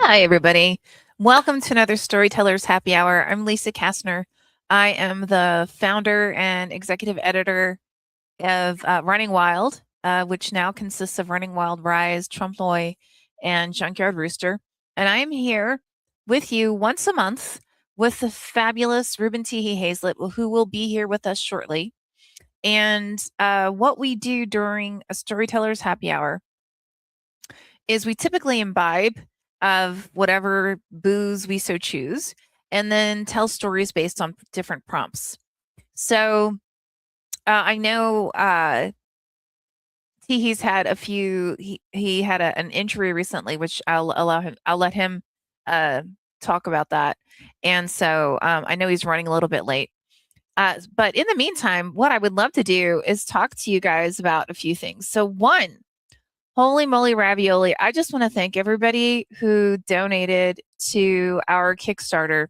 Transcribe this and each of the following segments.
Hi, everybody. Welcome to another Storytellers Happy Hour. I'm Lisa Kastner. I am the founder and executive editor of Running Wild, which now consists of Running Wild Rise, Trompe and Junkyard Rooster. And I'm here with you once a month with the fabulous Ruben Teehee Hazlett, who will be here with us shortly. And what we do during a Storytellers Happy Hour is we typically imbibe of whatever booze we so choose, and then tell stories based on different prompts. So I know he's had a few. He had an injury recently, which I'll let him talk about that. And so I know he's running a little bit late. But in the meantime, what I would love to do is talk to you guys about a few things. So one, holy moly ravioli. I just want to thank everybody who donated to our Kickstarter.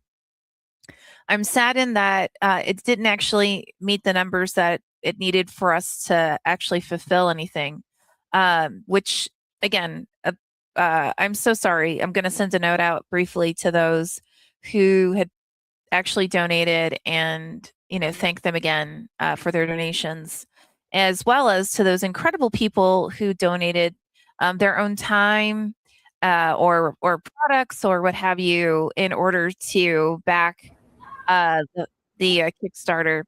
I'm saddened that it didn't actually meet the numbers that it needed for us to actually fulfill anything, which, again, I'm so sorry. I'm going to send a note out briefly to those who had actually donated and, thank them again for their donations, as well as to those incredible people who donated their own time or products or what have you in order to back the Kickstarter.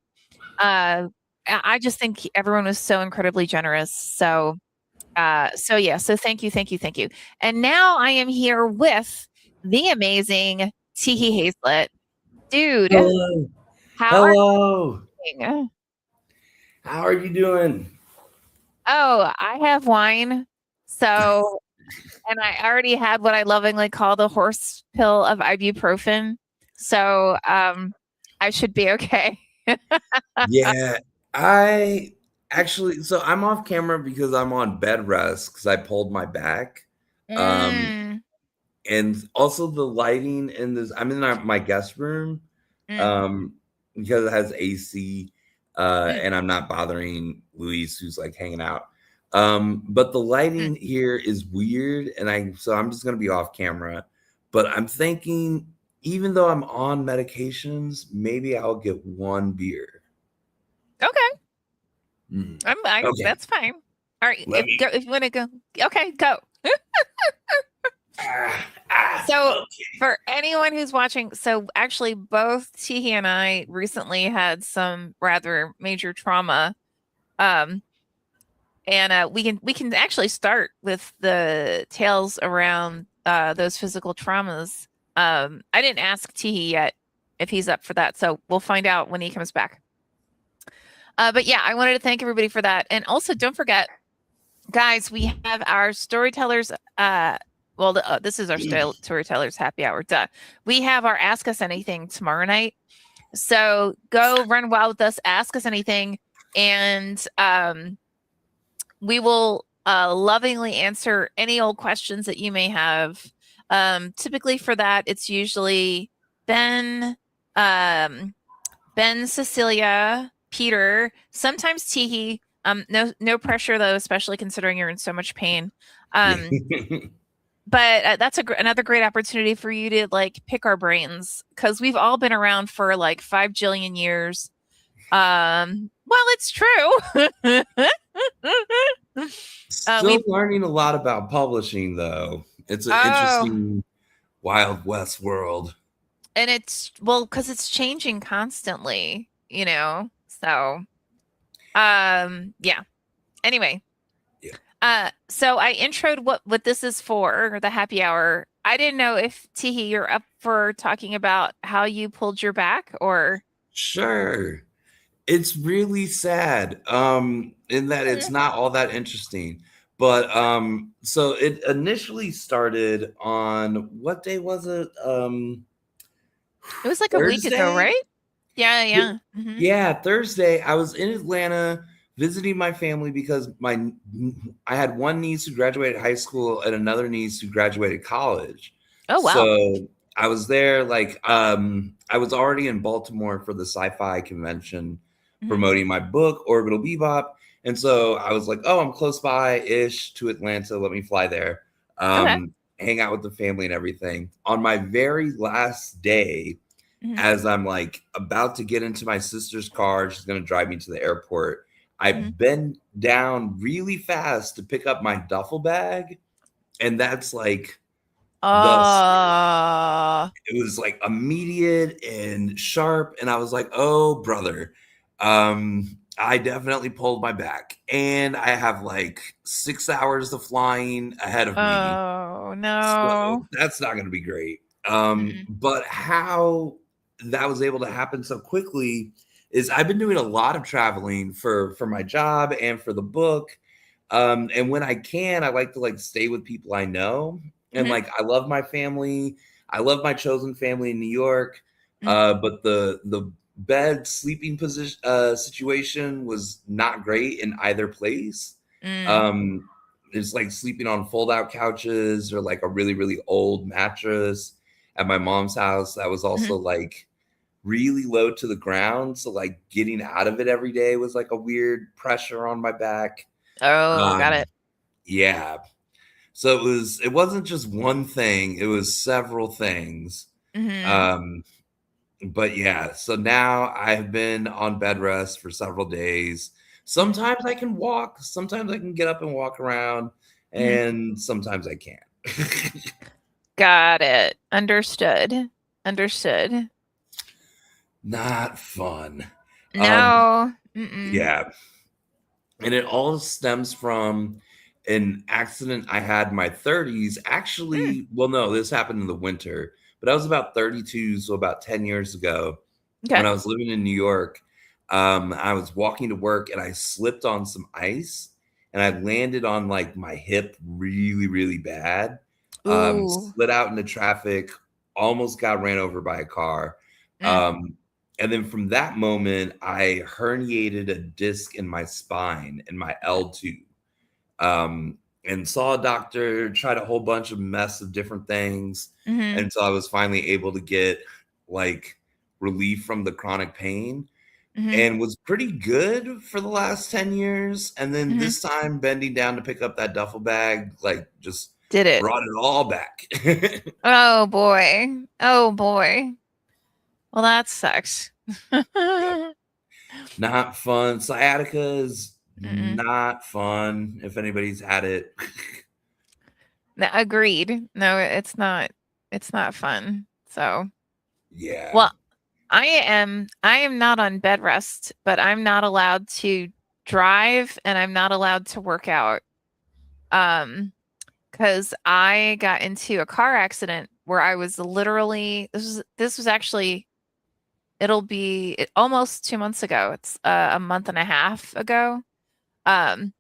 I just think everyone was so incredibly generous. So yeah. So thank you, thank you, thank you. And now I am here with the amazing Teehee Hazlett. Dude, Hello. how are Hello. you doing? How are you doing? Oh, I have wine. So, and I already had what I lovingly call the horse pill of ibuprofen. So, I should be okay. Yeah, I so I'm off camera because I'm on bed rest because I pulled my back. Um, Mm, and also the lighting in this, I'm in my guest room, mm, um, because it has AC, mm, and I'm not bothering Luis who's like hanging out. But the mm. lighting here is weird, and I'm just gonna be off camera. But I'm thinking, even though I'm on medications, maybe I'll get one beer. Okay. Mm. I Okay, that's fine. All right, let me. if you wanna go. Okay, go. So, Okay. for anyone who's watching, so actually both Teehee and I recently had some rather major trauma. Um, and we can actually start with the tales around those physical traumas. I didn't ask Teehee yet if he's up for that, so we'll find out when he comes back. But yeah, I wanted to thank everybody for that. And also don't forget, guys, we have our storytellers. This is our storytellers happy hour. Duh. We have our Ask Us Anything tomorrow night. So go run wild with us, ask us anything, and we will lovingly answer any old questions that you may have. Typically for that, it's usually Ben, Ben, Cecilia, Peter, sometimes Teehee. No pressure though, especially considering you're in so much pain. Um, but that's another great opportunity for you to like pick our brains because we've all been around for like 5 jillion years. Well, it's true. Still We learning a lot about publishing, though. It's an oh, interesting Wild West world. and it's well because it's changing constantly, you know. So, yeah. Anyway, Yeah. so I introed what this is for, the happy hour. I didn't know if Teehee, you're up for talking about how you pulled your back or. Sure. It's really sad, in that it's Mm, not all that interesting. But so it initially started on what day was it? it was like a week ago, Thursday? right? Yeah, Y- yeah. Yeah, Thursday. I was in Atlanta visiting my family because I had one niece who graduated high school and another niece who graduated college. Oh wow. So I was there like I was already in Baltimore for the sci-fi convention Mhm. promoting my book Orbital Bebop. And so I was like, oh, I'm close by ish to Atlanta. Let me fly there. Okay. hang out with the family and everything. On my very last day, Mhm. as I'm like about to get into my sister's car, she's going to drive me to the airport. I Mhm. bend down really fast to pick up my duffel bag. And that's like the Oh. it was like immediate and sharp. And I was like, oh, brother. I definitely pulled my back. And I have like 6 hours of flying ahead of me. Oh, So no. that's not going to be great. Mm-mm. But how that was able to happen so quickly is I've been doing a lot of traveling for my job and for the book. And when I can, I like to like stay with people I know. And Mhm. like I love my family. I love my chosen family in New York. Mhm. But the bed sleeping position situation was not great in either place. Mm. Um, it's like sleeping on fold out couches or like a really, really old mattress at my mom's house. That was also Mhm. like really low to the ground. So like getting out of it every day was like a weird pressure on my back. Oh, got Um, it. yeah. So it wasn't just one thing, it was several things. Mhm. Um, but yeah, so now I've been on bed rest for several days. Mhm. Sometimes I can walk, sometimes I can get up and walk around, Mhm. and sometimes I can't. Got it. Understood. Understood. Not fun. Um, No. Mm-mm. yeah, and it all stems from an accident I had in my 30s. Mm. Actually, well, no, this happened in the winter, but I was about 32, so about 10 years ago when Okay. I was living in New York. I was walking to work and I slipped on some ice and I landed on like my hip really, really bad. Ooh. Slid out into traffic, almost got ran over by a car. Mm. Um, and then from that moment, I herniated a disc in my spine in my L2. Um, and saw a doctor, tried a whole bunch of mess of different things Mhm. until I was finally able to get like relief from the chronic pain Mhm. and was pretty good for the last 10 years. And then Mhm. this time bending down to pick up that duffel bag, like just Did it. brought it all back. Oh boy. Oh boy. Well, that sucks. Yep. Not fun. Sciatica is Mm-mm. not fun if anybody's had it. Agreed. No, it's not. It's not fun. So, Yeah. well, I am not on bed rest, but I'm not allowed to drive and I'm not allowed to work out. Um, because I got into a car accident where I was literally this was actually almost 2 months ago. It's a month and a half ago. Um,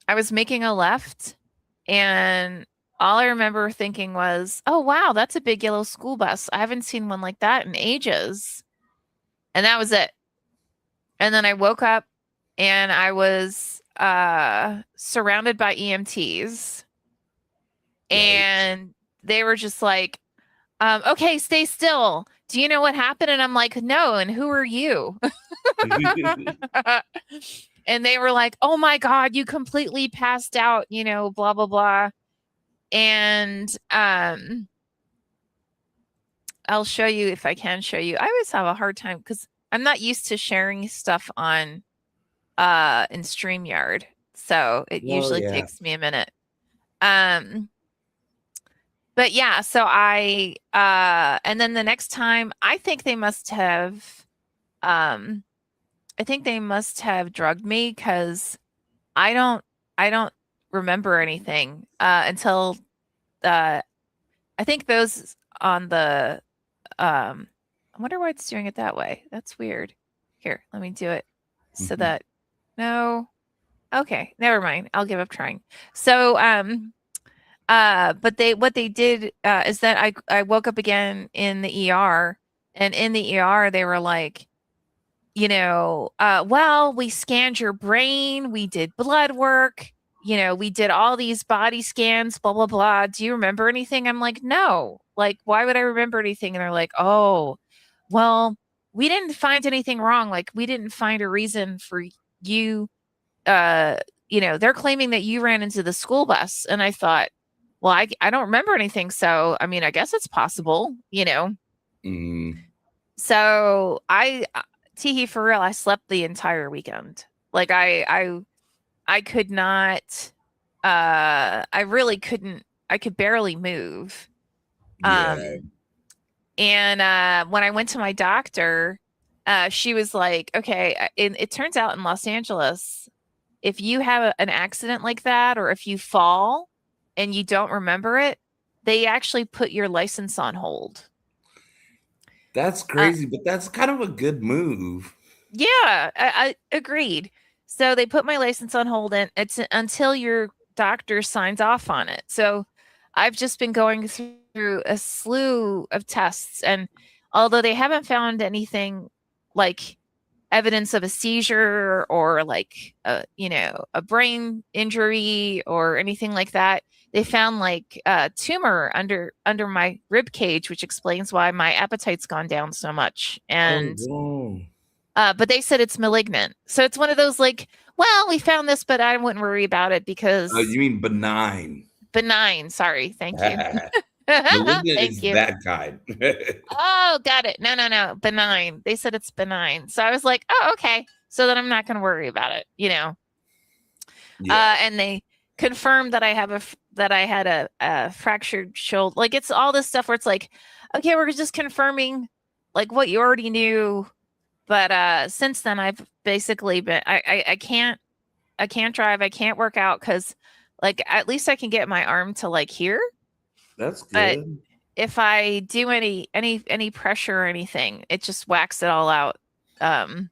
I was making a left and all I remember thinking was, "Oh wow, that's a big yellow school bus. I haven't seen one like that in ages." And that was it. And then I woke up and I was surrounded by EMTs Yikes. and they were just like, okay, stay still. Do you know what happened? And I'm like, no, and who are you? And they were like, oh my God, you completely passed out, blah, blah, blah. And I'll show you if I can show you. I always have a hard time because I'm not used to sharing stuff on in StreamYard. So it Oh usually yeah. takes me a minute. Um, but yeah, so and then the next time um I think they must have drugged me because I don't I don't remember anything until uh I think those on the I wonder why it's doing it that way. That's weird. Here, let me do it so that no. Okay, never mind. I'll give up trying. So but they what they did is that I woke up again in the ER and in the ER they were like, well, we scanned your brain, we did blood work, we did all these body scans, blah, blah, blah. Do you remember anything? I'm like, no. Like, why would I remember anything? And they're like, oh, well, we didn't find anything wrong. Like, we didn't find a reason for you. They're claiming that you ran into the school bus. And I thought, Well, I don't remember anything, so I mean, I guess it's possible, you know. Mm, So Teehee, for real, I slept the entire weekend. Like I could not. I really couldn't. I could barely move. yeah, Um, and when I went to my doctor, she was like, "Okay." It turns out in Los Angeles, if you have an accident like that, or if you fall and you don't remember it, they actually put your license on hold. that's Uh, crazy, but that's kind of a good move. yeah, I agreed. So they put my license on hold, and it's until your doctor signs off on it. So I've just been going through a slew of tests, and although they haven't found anything like evidence of a seizure or like a brain injury or anything like that, they found like a tumor under my rib cage, which explains why my appetite's gone down so much. Oh And no. but they said it's malignant. So it's one of those like, well, we found this, but I wouldn't worry about it because You mean benign? benign. Sorry. Thank you. Malignant Thank is you. that kind. Oh, got it. No, no, no. Benign. They said it's benign. So I was like, oh, okay. So then I'm not going to worry about it, you know. Yeah, And they confirmed that that I had a fractured shoulder. Like it's all this stuff where it's like, okay, we're just confirming like what you already knew. But since then, I've basically been I can't drive, I can't work out because like at least I can get my arm to like here. that's But good. if I do any pressure or anything, it just whacks it all out. Um,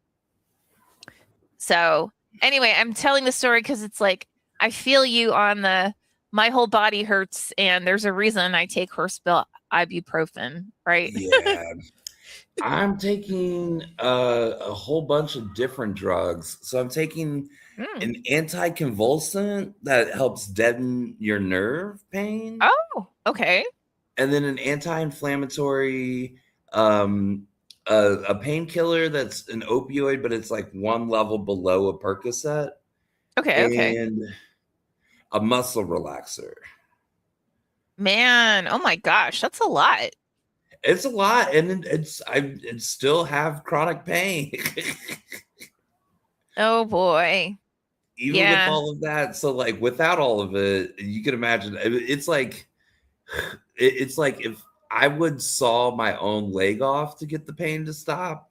so anyway, I'm telling the story because it's like I feel you on the my whole body hurts, and there's a reason I take horsebill ibuprofen, right? Yeah, I'm taking a whole bunch of different drugs. So I'm taking Mm. an anticonvulsant that helps deaden your nerve pain, Oh, okay. and then an anti-inflammatory, a painkiller that's an opioid, but it's like one level below a Percocet, Okay, okay. and a muscle relaxer. Man, oh my gosh, that's a lot. It's a lot, and I still have chronic pain, Oh boy. even with Yeah. all of that. So, like, without all of it, you can imagine. It's like it's like if I would saw my own leg off to get the pain to stop.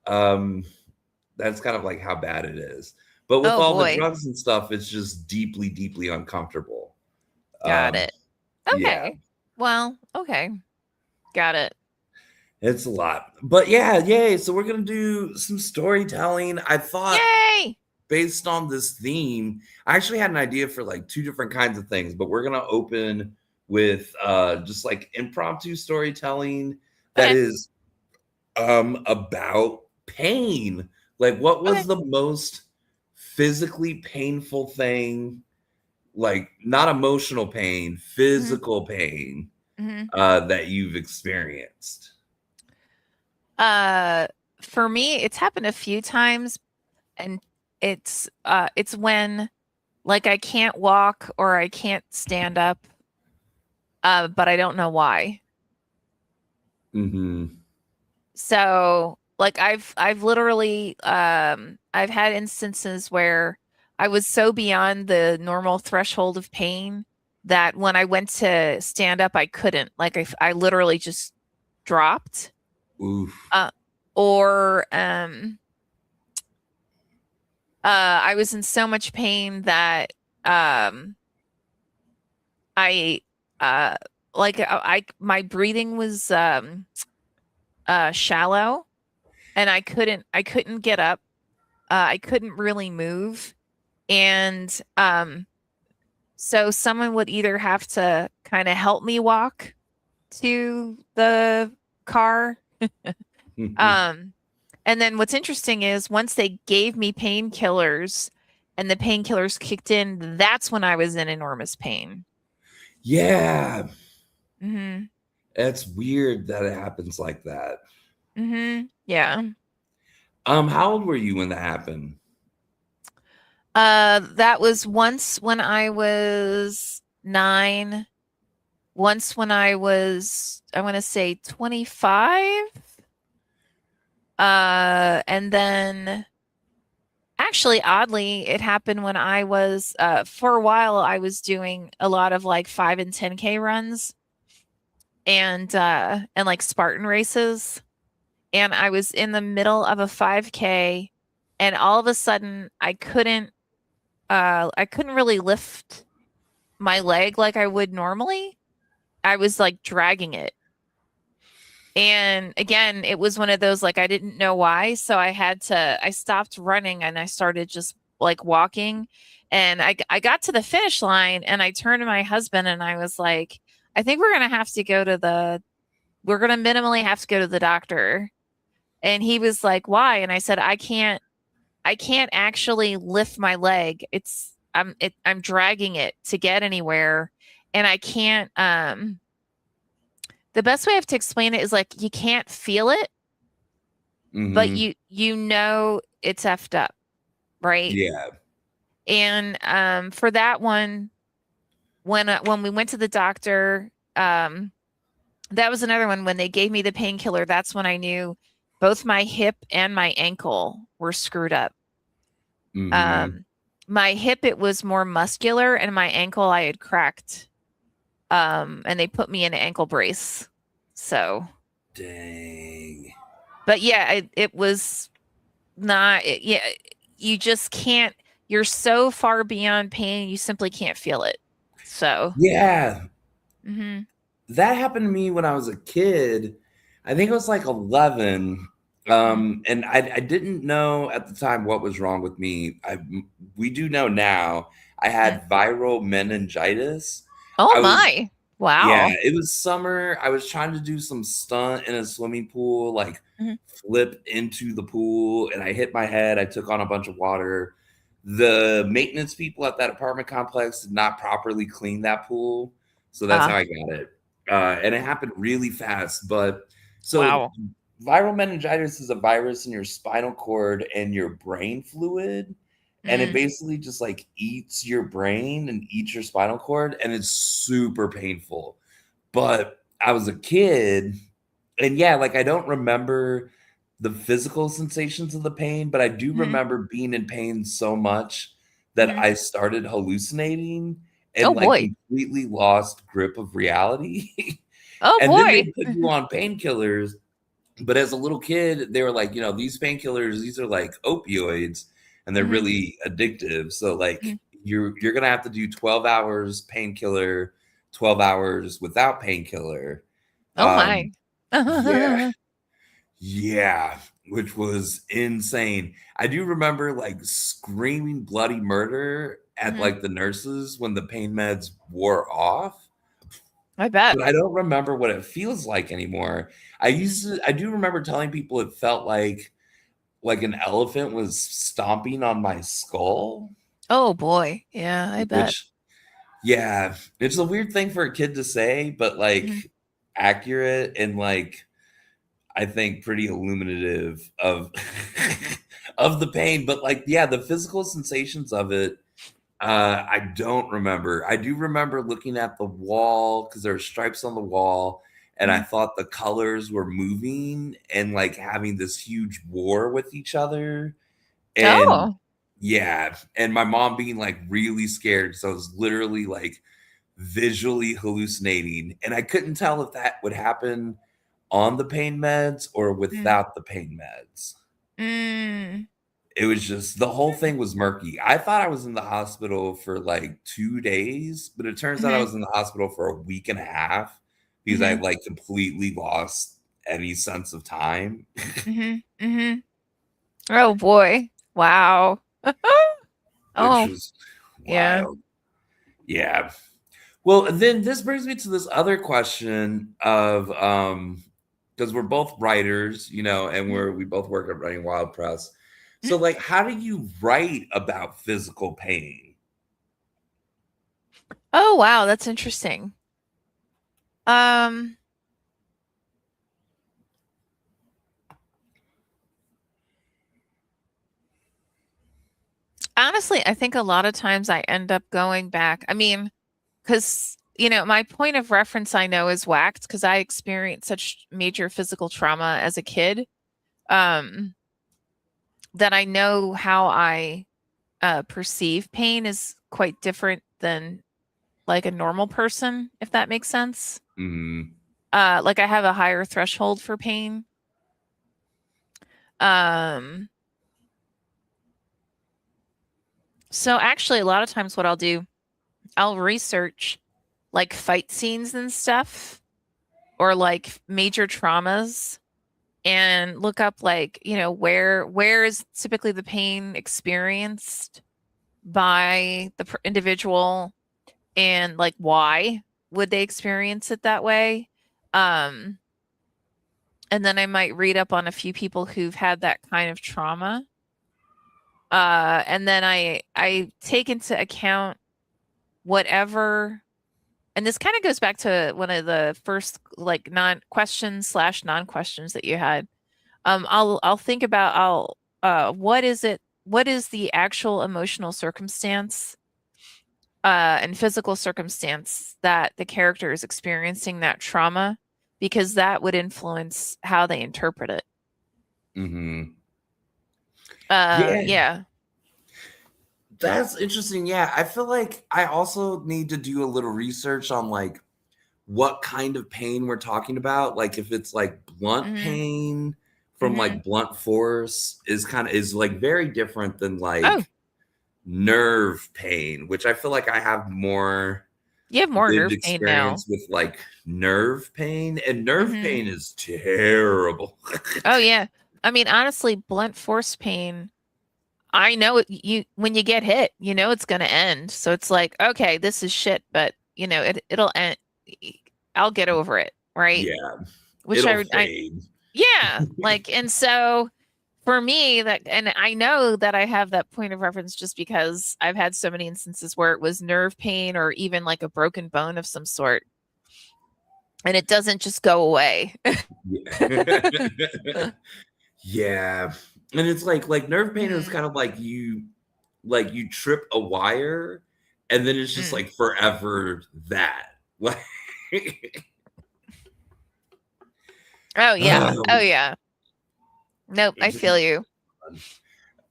Um, that's kind of like how bad it is. But with Oh all the boy. drugs and stuff, it's just deeply, deeply uncomfortable. Got Um, it. yeah, Okay. Well, okay. Got it. it's a lot. But yeah, yay. So we're gonna do some storytelling. I thought Yay! based on this theme, I actually had an idea for like two different kinds of things, but we're gonna open with just like impromptu storytelling that Okay. is about pain. Like what Okay. was the most physically painful thing, like not emotional pain, hmm physical pain hmm that you've experienced? Uh, for me, it's happened a few times, and it's when like I can't walk or I can't stand up, but I don't know why. Mm-hmm. So, like I've literally I've had instances where I was so beyond the normal threshold of pain that when I went to stand up, I couldn't. Like I literally just dropped. Oof. Uh, or I was in so much pain that um I uh like my breathing was shallow, and I couldn't get up. I couldn't really move. And so someone would either have to kind of help me walk to the car. Um, and then what's interesting is once they gave me painkillers and the painkillers kicked in, that's when I was in enormous pain. Yeah, hmm it's weird that it happens like that. Yeah. How old were you when that happened? That was once when I was 9. once when I was, I want to say 25. And then actually, oddly, it happened when I was, for a while, I was doing a lot of like 5 and 10K runs and like Spartan races. And I was in the middle of a 5K and all of a sudden I couldn't really lift my leg like I would normally. I was like dragging it. And again, it was one of those like I didn't know why, so I stopped running and I started just like walking. And I got to the finish line and I turned to my husband and I was like, I think we're gonna minimally have to go to the doctor. And he was like, why? And I said, I can't actually lift my leg. I'm dragging it to get anywhere. And I can't the best way I have to explain it is like you can't feel it, but Hmm. you know it's effed up, right? Yeah. And for that one, when we went to the doctor, that was another one when they gave me the painkiller. That's when I knew both my hip and my ankle were screwed up. Hmm. Um, my hip it was more muscular, and my ankle I had cracked. And they put me in an ankle brace. So, Dang. but yeah, it was yeah, you just can't, you're so far beyond pain, you simply can't feel it. So, Yeah. hmm That happened to me when I was a kid. I think I was like 11. And I didn't know at the time what was wrong with me. We do know now. I yeah. had viral meningitis. Oh I was my. Yeah, Wow. it was summer. I was trying to do some stunt in a swimming pool, like Mhm. flip into the pool, and I hit my head. I took on a bunch of water. The maintenance people at that apartment complex did not properly clean that pool, so that's how Ah, I got it. And it happened really fast. But so wow. viral meningitis is a virus in your spinal cord and your brain fluid, and it Mm, basically just like eats your brain and eats your spinal cord, and it's super painful. But I was a kid, and yeah, like I don't remember the physical sensations of the pain, but I do mhm, remember being in pain so much that mhm. I started hallucinating and Oh like boy. completely lost grip of reality. Oh And then they boy. put you on painkillers, but as a little kid, they were like, these painkillers, these are like opioids and they're Mhm, really addictive. So mhm. like you're gonna have to do 12 hours painkiller, 12 hours without painkiller. Oh Um, my. yeah, yeah, which was insane. I do remember like screaming bloody murder at Mhm. like the nurses when the pain meds wore off, I bet. but I don't remember what it feels like anymore. I do remember telling people it felt like an elephant was stomping on my skull, Oh boy. Yeah, I bet. which yeah, it's a weird thing for a kid to say, but Mhm, like accurate and like I think pretty illuminative of of the pain. But like, yeah, the physical sensations of it, I don't remember. I do remember looking at the wall because there were stripes on the wall, and I mhm. thought the colors were moving and like having this huge war with each other. And Oh. yeah, and my mom being like really scared. So I was literally like visually hallucinating. And I couldn't tell if that would happen on the pain meds or Mm, without the pain meds. mm, It was just the whole thing was murky. I thought I was in the hospital for like 2 days, but it turns out I mhm, was in the hospital for a week and a half because I mhm, like completely lost any sense of time, mhm, mhm. Oh boy. Wow. which Oh, was yeah. wild. Yeah. Well, then this brings me to this other question of because we're both writers, and Mhm, we both work at Running Wild Press. mhm. So like how do you write about physical pain? Oh wow, that's interesting. Um, Honestly, I think a lot of times I end up going back. I mean, because my point of reference I know is whacked because I experienced such major physical trauma as a kid, um, that I know how I perceive pain is quite different than like a normal person, if that makes sense. Mhm. Like I have a higher threshold for pain. Um, so actually a lot of times what I'll do, I'll research like fight scenes and stuff or like major traumas and look up like, where is typically the pain experienced by the individual and like why would they experience it that way? Um, and then I might read up on a few people who've had that kind of trauma. And then I take into account whatever, and this kind of goes back to one of the first like non-questions slash non-questions that you had. I'll think about what is the actual emotional circumstance and physical circumstance that the character is experiencing that trauma, because that would influence how they interpret it. Mhm. Yeah, Yeah. that's interesting. Yeah, I feel like I also need to do a little research on like what kind of pain we're talking about. Like if it's like blunt Hmm. pain from Hmm. like blunt force is like very different than Oh, like nerve pain, which I feel like I have more you have more lived nerve pain now. experience with like nerve pain, and nerve Hmm. pain is terrible. Oh yeah. I mean, honestly, blunt force pain, I know you when you get hit, it's going to end. So it's like, okay, this is shit, but it'll end. I'll get over it, right? Yeah, Which it'll I fade. yeah, like, and so for me that, and I know that I have that point of reference just because I've had so many instances where it was nerve pain or even like a broken bone of some sort, and it doesn't just go away. Yeah. Yeah. And it's like nerve pain is Hmm. kind of like you trip a wire and then it's just Mm. like forever that. Like Oh yeah. Oh um, yeah. Nope, I feel you.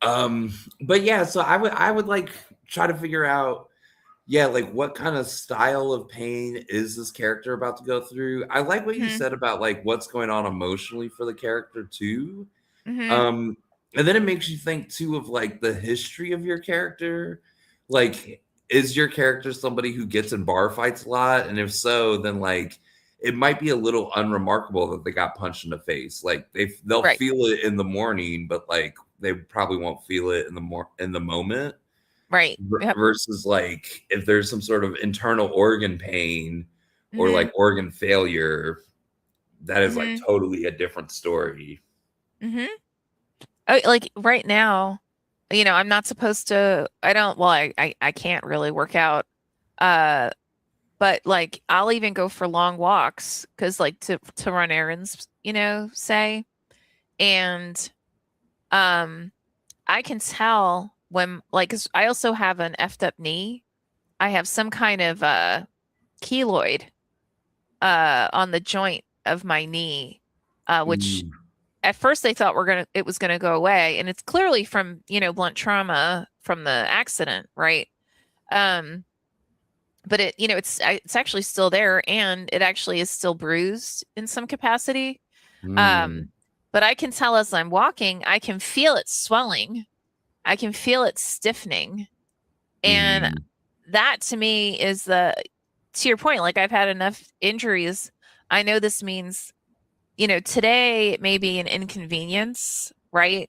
um but yeah, so I would like try to figure out, yeah, like what kind of style of pain is this character about to go through. I like what you Hmm. said about like what's going on emotionally for the character too. Hmm. Um, and then it makes you think too of like the history of your character. Like, is your character somebody who gets in bar fights a lot? And if so, then like it might be a little unremarkable that they got punched in the face. Like they'll Right. feel it in the morning, but like they probably won't feel it in the moment. Right. Yep. Versus like if there's some sort of internal organ pain or Hmm. like organ failure, that is like Hmm. totally a different story. Hmm. Oh, like right now, I'm not supposed to, I don't, well, I can't really work out. Uh, but like I'll even go for long walks because like to run errands, say. And um I can tell when like 'cause I also have an effed up knee. I have some kind of keloid on the joint of my knee, which Ooh. at first they thought it was gonna go away, and it's clearly from, blunt trauma from the accident, right? Um, but it's actually still there, and it actually is still bruised in some capacity. Mm. Um, but I can tell as I'm walking, I can feel it swelling. I can feel it stiffening. And Mhm. that to me is to your point, like I've had enough injuries. I know this means, today it may be an inconvenience, right?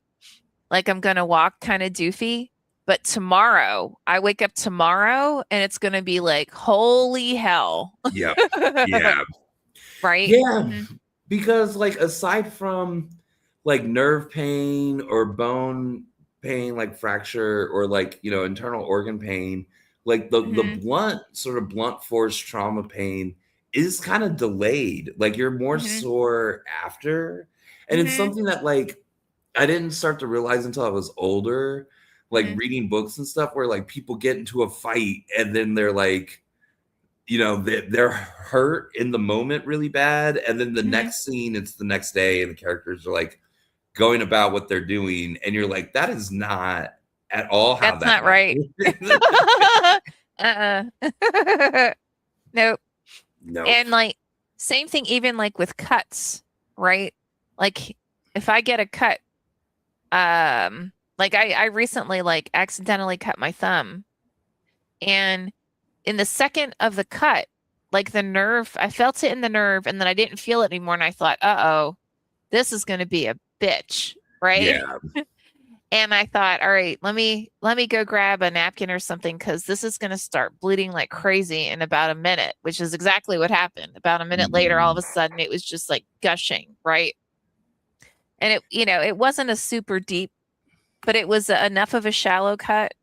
Like I'm going to walk kind of doofy, but tomorrow, I wake up tomorrow and it's going to be like, holy hell. Yep. Yeah. Right? Yeah, Hmm. because, like, aside from, like, nerve pain or bone pain, like fracture or, like, internal organ pain, like, the Hmm. blunt sort of blunt force trauma pain is kinda delayed, like, you're more Hmm. sore after, and it's Hmm. something that, like, I didn't start to realize until I was older, like, Hmm. reading books and stuff where, like, people get into a fight and then they're, like, they're hurt in the moment really bad, and then the Mhm. next scene, it's the next day, and the characters are like going about what they're doing, and you're like, that is not at all how That's that not right. happened. Uh-uh. Nope. Nope. And, like, same thing even, like, with cuts, right? Like, if I get a cut, like, I recently, like, accidentally cut my thumb, and in the second of the cut, like, the nerve, I felt it in the nerve, and then I didn't feel it anymore, and I thought, "Uh-oh, this is gonna be a bitch," right? Yeah. And I thought, all right, let me go grab a napkin or something because this is going to start bleeding like crazy in about a minute, which is exactly what happened. About a minute later, all of Mhm. a sudden, it was just like gushing, right? And it wasn't a super deep, but it was enough of a shallow cut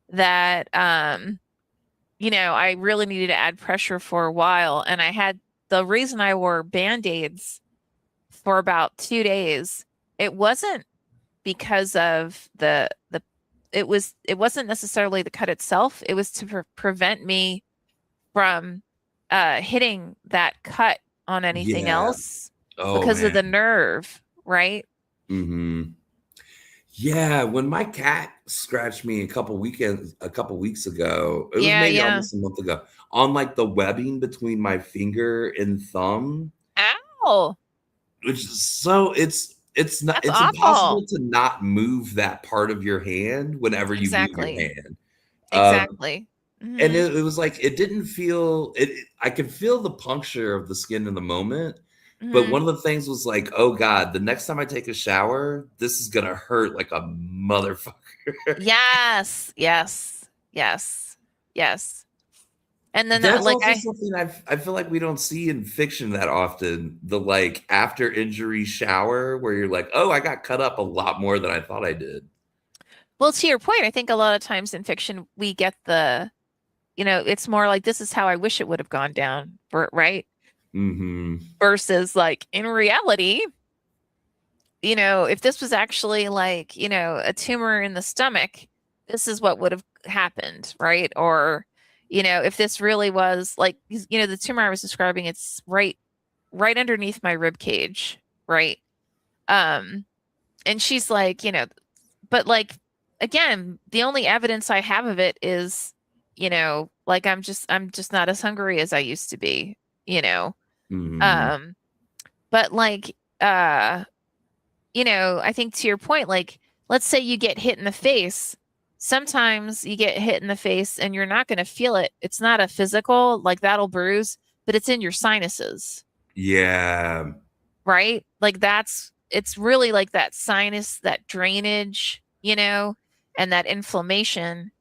that, I really needed to add pressure for a while. And the reason I wore Band-Aids for about 2 days, it wasn't because of it wasn't necessarily the cut itself. It was to prevent me from hitting that cut on anything Yeah. else Oh because of man. the nerve, right? Hmm. Yeah, when my cat scratched me a couple weeks ago, it was Yeah, maybe yeah. almost a month ago, on like the webbing between my finger and thumb, Ow. which is so That's it's awful. impossible to not move that part of your hand whenever you move your Exactly. hand. Um, Exactly. and Hmm. it was like it didn't feel it. I could feel the puncture of the skin in the moment, but Hmm. one of the things was like, oh God, the next time I take a shower, this is gonna hurt like a motherfucker. Yes. Yes. Yes. Yes. And then That's like also I something I feel like we don't see in fiction that often. The like after injury shower where you're like, oh, I got cut up a lot more than I thought I did. well, to your point, I think a lot of times in fiction we get it's more like this is how I wish it would have gone down, right? Hmm. Versus like in reality, if this was actually like, a tumor in the stomach, this is what would have happened, right? Or, if this really was like, the tumor I was describing, it's right underneath my rib cage, right? Um, and she's like, but like again, the only evidence I have of it is, like I'm just not as hungry as I used to be, you know. Hmm. Um, but like I think to your point, like let's say you get hit in the face. Sometimes you get hit in the face and you're not going to feel it. It's not a physical, like that'll bruise, but it's in your sinuses, Yeah. right? Like it's really like that sinus, that drainage, and that inflammation.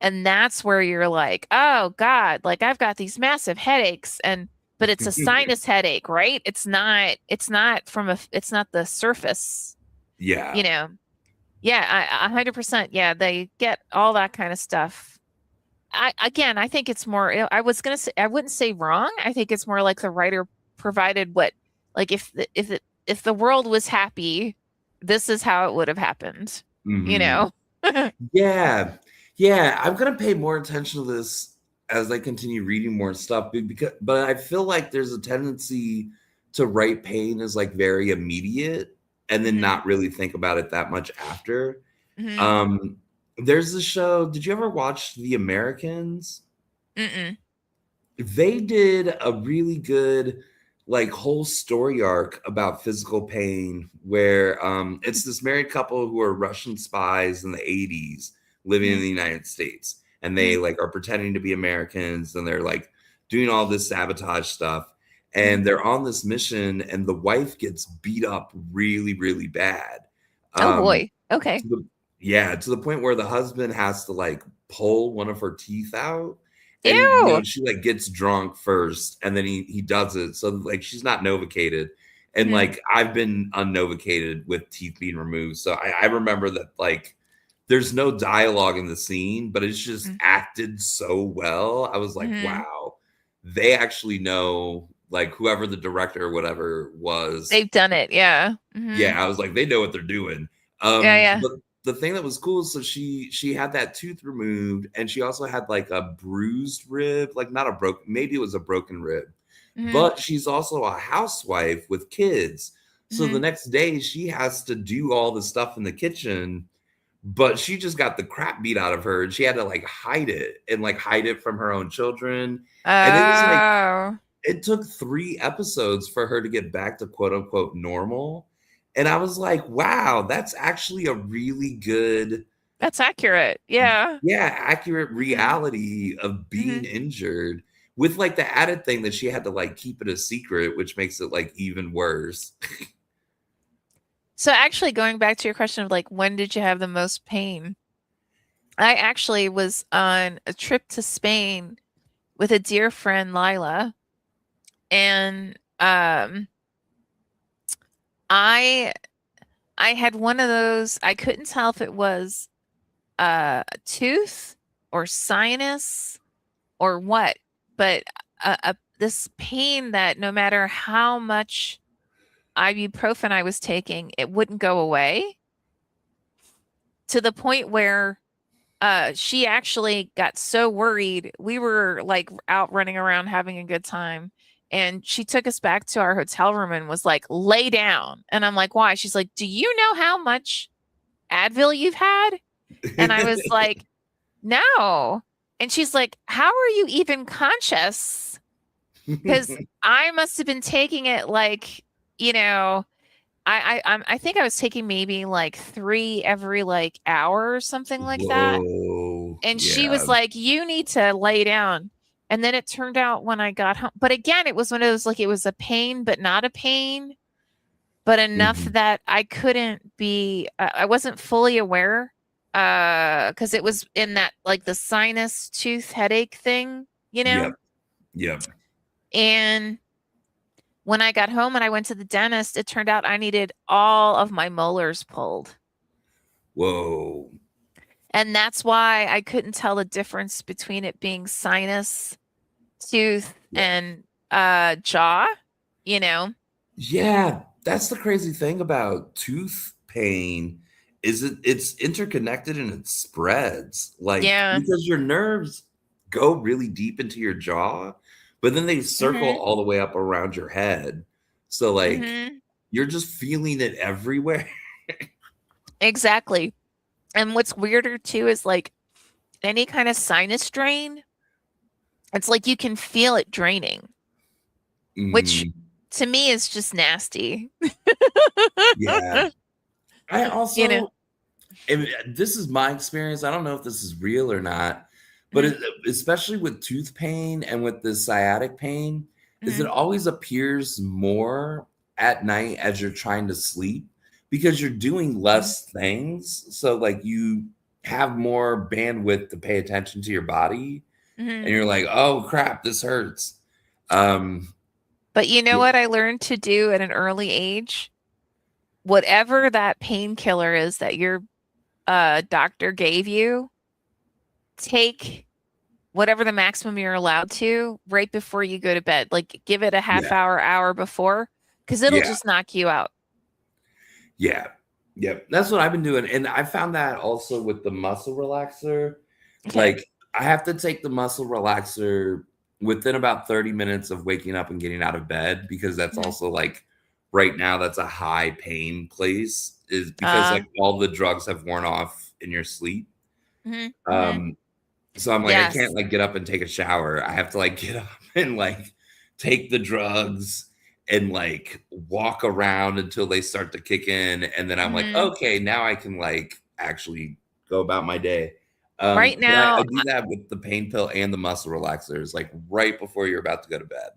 And that's where you're like, oh God, like I've got these massive headaches but it's a sinus headache, right? It's not the surface, Yeah. you know. Yeah, 100%. Yeah, they get all that kind of stuff. I think it's more, I was gonna say, I wouldn't say wrong. I think it's more like the writer provided like if the world was happy, this is how it would have happened, you Hmm. know? Yeah. Yeah. I'm gonna pay more attention to this as I continue reading more stuff but I feel like there's a tendency to write pain as like very immediate and then Hmm. not really think about it that much after. Hmm. Um, there's a show. Did you ever watch The Americans? Mm-mm. They did a really good like whole story arc about physical pain where it's this married couple who are Russian spies in the 80s living in Hmm. the United States, and they Hmm. like are pretending to be Americans, and they're like doing all this sabotage stuff, Hmm. and they're on this mission, and the wife gets beat up really really bad. Oh um boy. Okay. to the yeah, to the point where the husband has to like pull one of her teeth out, and Ew. she like gets drunk first, and then he does it so like she's not novocated, and Hmm. like I've been unnovocated with teeth being removed, so I remember that like there's no dialogue in the scene, but it's just acted so well. I was like, Hmm. wow, they actually know, like whoever the director or whatever was. They've done it. Yeah. Hmm. Yeah, I was like, they know what they're doing. Yeah. Yeah. But the thing that was cool, so she had that tooth removed, and she also had like a bruised rib, like not a broken, maybe it was a broken rib, Mhm. but she's also a housewife with kids. So the Mhm. next day she has to do all the stuff in the kitchen, but she just got the crap beat out of her, and she had to like hide it and like hide it from her own children. And it was like Oh, it took 3 episodes for her to get back to quote unquote normal. And I was like, wow, that's actually a really good, that's accurate. Yeah. yeah, accurate Mhm. reality of being Mhm. injured with like the added thing that she had to like keep it a secret, which makes it like even worse. So actually going back to your question of like when did you have the most pain? I actually was on a trip to Spain with a dear friend, Lila, and I I had one of those, I couldn't tell if it was a tooth or sinus or what, but this pain that no matter how much ibuprofen I was taking, it wouldn't go away to the point where she actually got so worried. We were like out running around having a good time. And she took us back to our hotel room and was like, lay down. And I'm like, why? She's like, do you know how much Advil you've had? And I was like, no. And she's like, how are you even conscious? Because I must have been taking it like, you know, I think I was taking maybe like 3 every like hour or something like that. Whoa. And she Yeah. was like, "You need to lay down." And then it turned out when I got home, but again, it was one of those like it was a pain, but not a pain, but enough Mhm. that I couldn't be, I wasn't fully aware, because it was in that like the sinus tooth headache thing, you Yep. know? Yep. And when I got home and I went to the dentist, it turned out I needed all of my molars pulled. Whoa. And that's why I couldn't tell the difference between it being sinus, tooth, Yeah. and jaw, you know? Yeah, that's the crazy thing about tooth pain is it's interconnected and it spreads. Like Yeah. because your nerves go really deep into your jaw, but then they circle Mhm. all the way up around your head. So like Mhm. you're just feeling it everywhere. Exactly. And what's weirder too is like any kind of sinus drain, it's like you can feel it draining, which Mhm. to me is just nasty. Yeah. I You know? also and this is my experience. I don't know if this is real or not, but Mhm. especially with tooth pain and with the sciatic pain, is it Mhm. always appears more at night as you're trying to sleep because you're doing Mhm. less things. So like you have more bandwidth to pay attention to your body, and Mhm. you're like, oh crap, this hurts. Um, But you know yeah, what I learned to do at an early age? Whatever that painkiller is that your doctor gave you, take whatever the maximum you're allowed to right before you go to bed. Like give it a half yeah, hour, hour before, because it'll yeah. just knock you out. Yeah. Yep. That's what I've been doing. And I found that also with the muscle relaxer. Okay. Like, I have to take the muscle relaxer within about 30 minutes of waking up and getting out of bed because that's Mhm. also like right now, that's a high pain place, is because Uh, like all the drugs have worn off in your sleep. mhm, mhm. Um, so I'm like, I can't Yes. like get up and take a shower. I have to like get up and like take the drugs and like walk around until they start to kick in. And then I'm like, Mhm. okay, now I can like actually go about my day. Right But I now, do that with the pain pill and the muscle relaxers, like right before you're about to go to bed.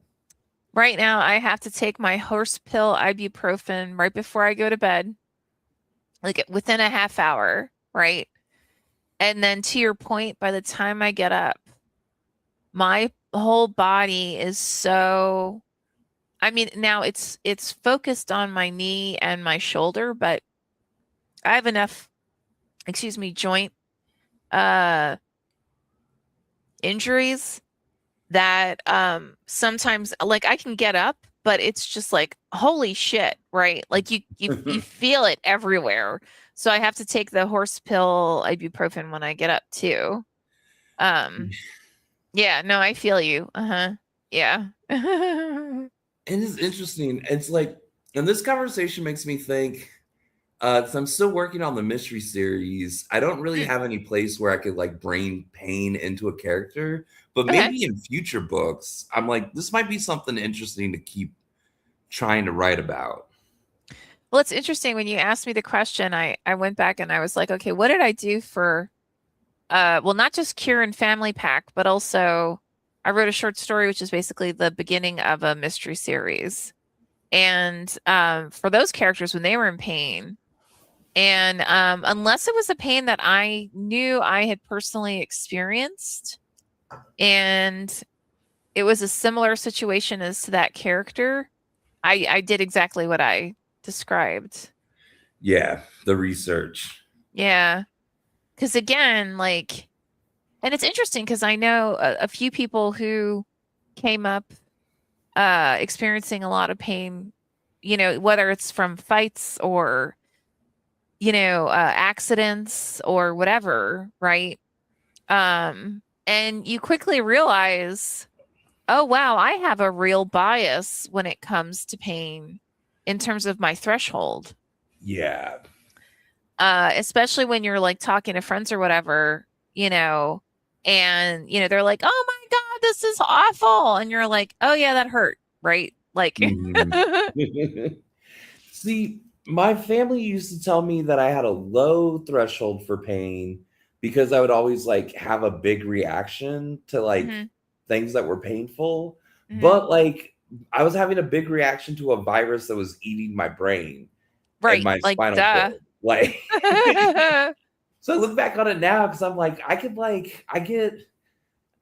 right now I have to take my horse pill ibuprofen right before I go to bed, like within a half hour, right? And then to your point, by the time I get up, my whole body is so, I mean, now it's focused on my knee and my shoulder, but I have enough, excuse me, joint uh injuries that sometimes like I can get up but it's just like, holy shit, right? Like you feel it everywhere. So I have to take the horse pill ibuprofen when I get up too. Um, yeah, no, I feel you. Uh-huh. Yeah. It is interesting. It's like, and this conversation makes me think, 'cause I'm still working on the mystery series. I don't really Mm, have any place where I could like bring pain into a character, but okay. maybe in future books, I'm like, this might be something interesting to keep trying to write about. Well, it's interesting when you asked me the question, I went back and I was like, okay, what did I do for well, not just Cure and Family Pack, but also I wrote a short story which is basically the beginning of a mystery series. And for those characters when they were in pain, and unless it was a pain that I knew I had personally experienced and it was a similar situation as to that character, I did exactly what I described. Yeah, the research. Yeah. Because again, like, and it's interesting because I know a few people who came up experiencing a lot of pain, whether it's from fights or, accidents or whatever, right? And you quickly realize, oh, wow, I have a real bias when it comes to pain in terms of my threshold. Yeah. Especially when you're like talking to friends or whatever, and they're like, "Oh my God, this is awful." And you're like, "Oh yeah, that hurt." Right? Like Mhm. See, my family used to tell me that I had a low threshold for pain because I would always like have a big reaction to like hmm things that were painful. hmm But like I was having a big reaction to a virus that was eating my brain and Right. my Like spinal duh. cord. Like so I look back on it now because I'm like, I could like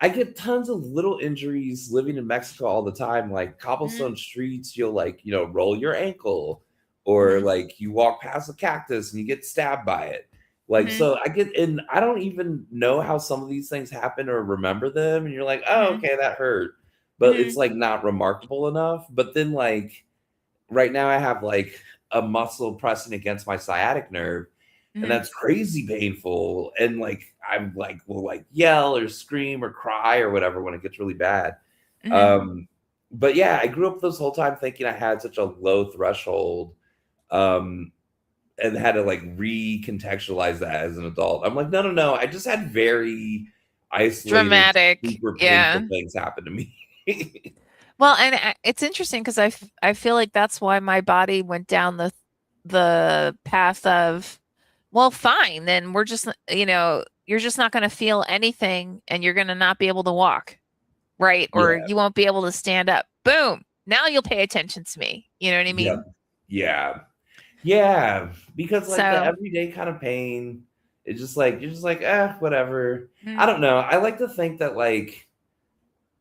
I get tons of little injuries living in Mexico all the time, like hmm cobblestone streets, you'll like, roll your ankle or hmm like you walk past a cactus and you get stabbed by it. Like, hmm so I get, and I don't even know how some of these things happen or remember them. And you're like, oh, hmm okay, that hurt. But hmm it's like not remarkable enough. But then, like, right now I have like a muscle pressing against my sciatic nerve, and hmm that's crazy painful. And like I'm like will like yell or scream or cry or whatever when it gets really bad. hmm Um, but yeah, I grew up this whole time thinking I had such a low threshold, um, and had to like recontextualize that as an adult. I'm like, no, no, no. I just had very isolated, Dramatic. super painful Yeah. things happen to me. Well, and it's interesting because I feel like that's why my body went down the path of, well, fine, then we're just, you're just not going to feel anything and you're going to not be able to walk, right? Or Yeah. you won't be able to stand up. Boom. Now you'll pay attention to me. You know what I Yep. mean? Yeah. Yeah, because like the So, everyday kind of pain, it's just like you're just like, whatever. I mm, don't know. I like to think that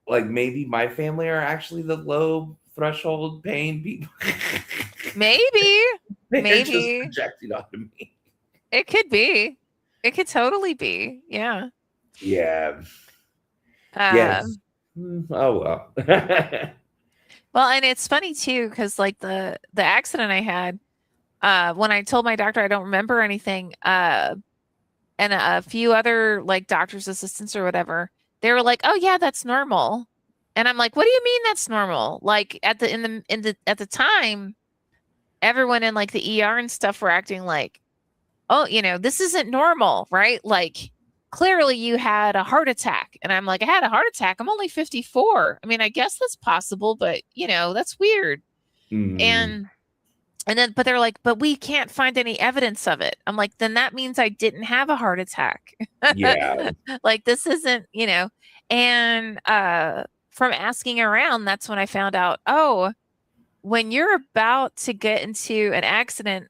like maybe my family are actually the low threshold pain people. maybe, They're just maybe projecting onto me. it could be. It could totally be. Yeah. Yeah. Yes. Um, Oh well. well, and it's funny too, because like the accident I had, when I told my doctor I don't remember anything, and a few other like doctor's assistants or whatever, they were like, "Oh yeah, that's normal." And I'm like, "What do you mean that's normal?" Like at the time, everyone in like the ER and stuff were acting like, "Oh, this isn't normal, right?" Like clearly you had a heart attack. And I'm like, "I had a heart attack. I'm only 54. I mean, I guess that's possible, but that's weird." Mm, And then, but they're like, but we can't find any evidence of it. I'm like, then that means I didn't have a heart attack. yeah. Like, this isn't, and from asking around, that's when I found out, oh, when you're about to get into an accident,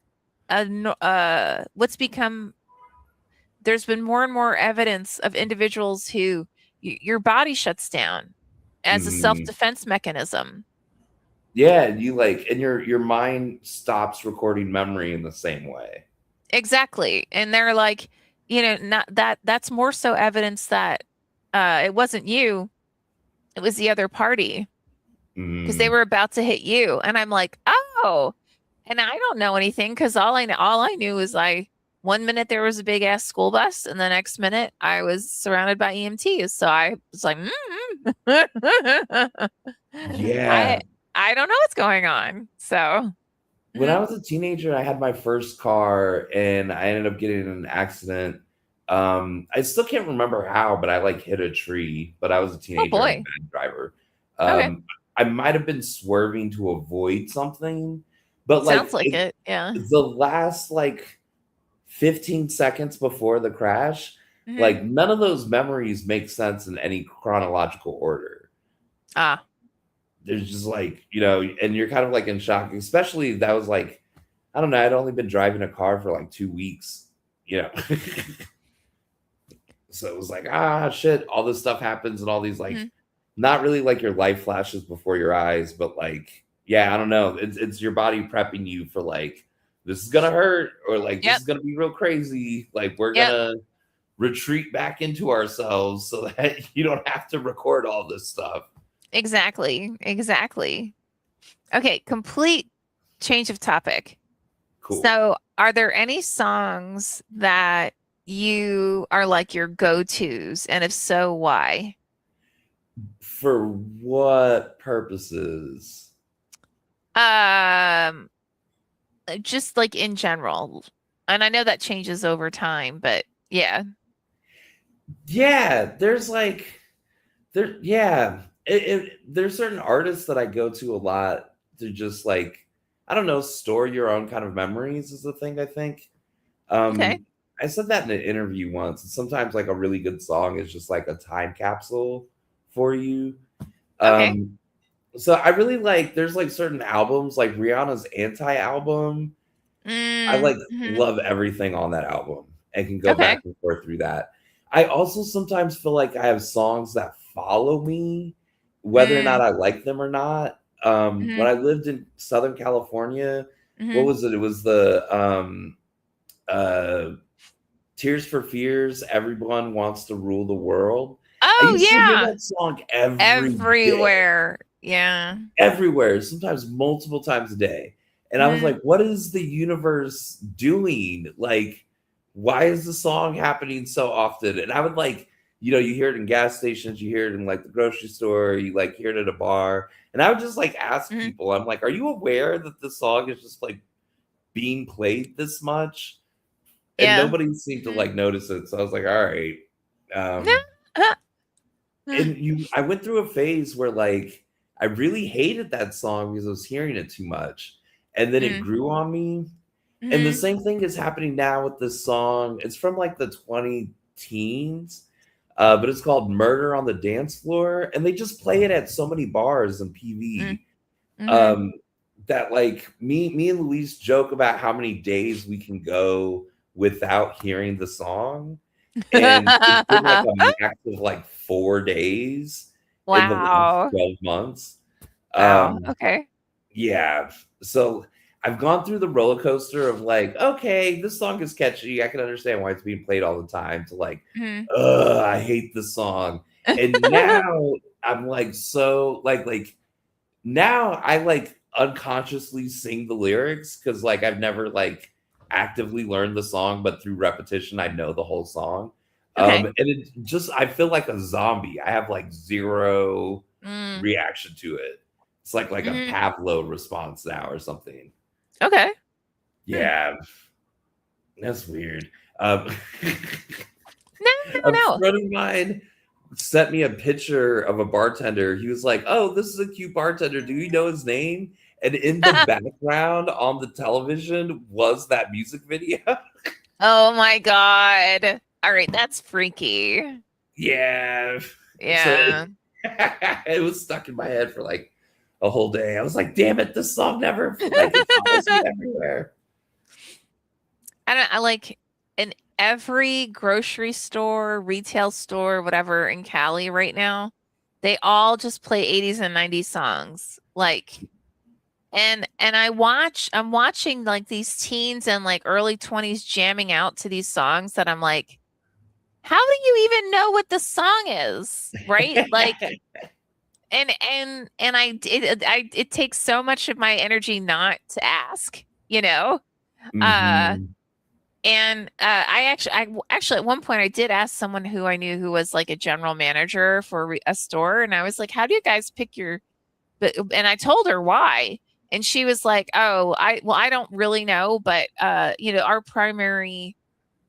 what's become, there's been more and more evidence of individuals who your body shuts down as a Mhm. self-defense mechanism. Yeah, you like and your mind stops recording memory in the same way. Exactly. And they're like, not that's more so evidence that it wasn't you, it was the other party. because they Mm. were about to hit you. And I'm like, oh, and I don't know anything because all I knew was one minute there was a big ass school bus, and the next minute I was surrounded by EMTs. So I was like, I Yeah. I don't know what's going on. So, When I mhm. was a teenager, I had my first car and I ended up getting in an accident. I still can't remember how, but I like hit a tree, but I was a Oh teenager and a boy. bad driver. Okay. I might have been swerving to avoid something, but Sounds like like it. Yeah. the last like 15 seconds before the crash, Hmm. like none of those memories make sense in any chronological order. Ah. There's just like, and you're kind of like in shock, especially that was like, I don't know, I'd only been driving a car for like 2 weeks, you know. So it was like, shit, all this stuff happens and all these like, Hmm. not really like your life flashes before your eyes, but like, yeah, I don't know. It's your body prepping you for like, this is gonna hurt, or like this Yep. is gonna be real crazy. Like we're Yep. gonna retreat back into ourselves so that you don't have to record all this stuff. Exactly. Exactly. Okay. Complete change of topic. Cool. So, are there any songs that you are like your go-tos? And if so, why? For what purposes? Um, just like in general. And I know that changes over time, but yeah. Yeah, there's like yeah, there's certain artists that I go to a lot to just like, I don't know, store your own kind of memories is the thing I think. Okay. I said that in an interview once. And sometimes like a really good song is just like a time capsule for you. Okay. Um, so I really like, there's like certain albums like Rihanna's Anti album. I like Mm-hmm. love everything on that album and can go Okay. back and forth through that. I also sometimes feel like I have songs that follow me, whether or not Mm-hmm. I like them or not. When I lived in Southern California, what Mm-hmm. was it? It was the uh, Tears for Fears, Everyone Wants to Rule the World. I Oh, used to hear yeah. that song every day, Everywhere. Yeah. everywhere, sometimes multiple times a day. And I was Mm-hmm. like, what is the universe doing? Like, why is the song happening so often? And I would like, you hear it in gas stations, you hear it in like the grocery store, you like hear it at a bar. And I would just like ask Mm-hmm. people, I'm like, are you aware that the song is just like being played this much? And Yeah. nobody seemed to Mm-hmm. like notice it. So I was like, all right. And I went through a phase where like I really hated that song because I was hearing it too much. And then it Mm-hmm. grew on me. And the Mm-hmm. same thing is happening now with this song. It's from like the 20 teens, but it's called Murder on the Dance Floor. And they just play it at so many bars and PV. Mm-hmm. Um, that like me and Luis joke about how many days we can go without hearing the song. And it's been like a max of like 4 days in the last Wow. 12 months. Wow. Um, Okay. yeah. So I've gone through the roller coaster of like, okay, this song is catchy. I can understand why it's being played all the time to like, Mhm. I hate this song. And now I'm like so like now I like unconsciously sing the lyrics because like I've never like actively learned the song, but through repetition, I know the whole song. Okay. And it just I feel like a zombie. I have like zero Mm. reaction to it. It's like a Mhm. Pavlov response now or something. Okay. Hmm. Yeah, that's weird. No, A no, no. friend of mine sent me a picture of a bartender. He was like, "Oh, this is a cute bartender. Do you know his name?" And in the background on the television was that music video. Oh my God. All right, that's freaky. Yeah. So Yeah. it was stuck in my head for like a whole day. I was like, "Damn it, this song never like it follows me everywhere." I like in every grocery store, retail store, whatever in Cali right now, they all just play 80s and 90s songs. And I'm watching like these teens and like early 20s jamming out to these songs that I'm like, how do you even know what the song is? Right? Like and it takes so much of my energy not to ask, you know. Uh Hmm. I actually at one point I did ask someone who I knew who was like a general manager for a store, and I was like, "How do you guys pick your?" But and I told her why, and she was like, "Oh, I don't really know, but our primary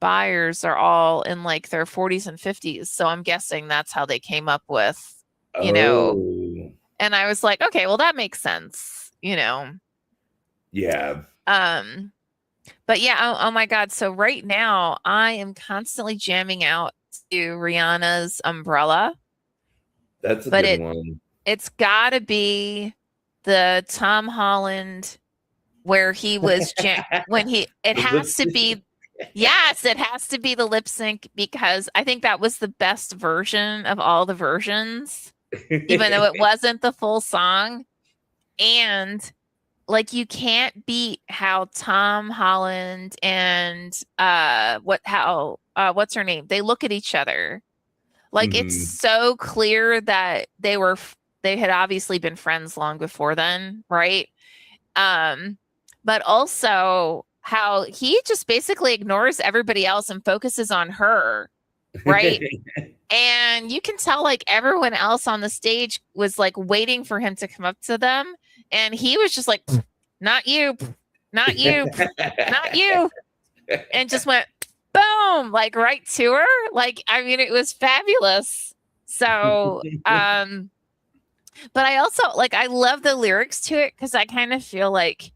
buyers are all in like their 40s and 50s, so I'm guessing that's how they came up with, you know." Oh, And I was like, "Okay, well that makes sense." yeah, Um But yeah, oh my God. So right now I am constantly jamming out to Rihanna's Umbrella, that's a but good it one. it's gotta be the Tom Holland where he was when he it The has to lipstick. be, yes, it has to be the lip sync because I think that was the best version of all the versions, even though it wasn't the full song. And like you can't beat how Tom Holland and what's her name? They look at each other. Like it's Hmm. so clear that they had obviously been friends long before then, right? Um but also how he just basically ignores everybody else and focuses on her, right? And you can tell like everyone else on the stage was like waiting for him to come up to them. And he was just like, not you, not you, not you. And just went boom, like right to her. Like, I mean, it was fabulous. So, but I also like, I love the lyrics to it because I kind of feel like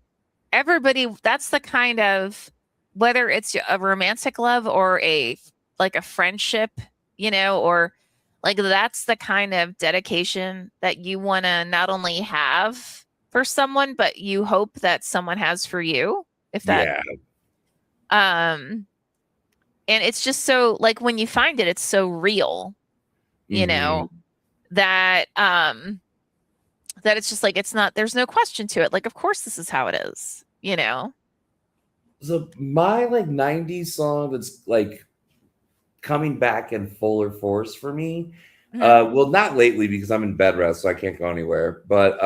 everybody, that's the kind of, whether it's a romantic love or like a friendship, or like that's the kind of dedication that you want to not only have for someone, but you hope that someone has for you. If that, Yeah. um, and it's just so like when you find it, it's so real, you Hmm. know, that, that it's just like, it's not, there's no question to it. Like, of course, this is how it is. So my like 90s song that's like coming back in fuller force for me. Hmm. Well, not lately because I'm in bed rest, so I can't go anywhere. But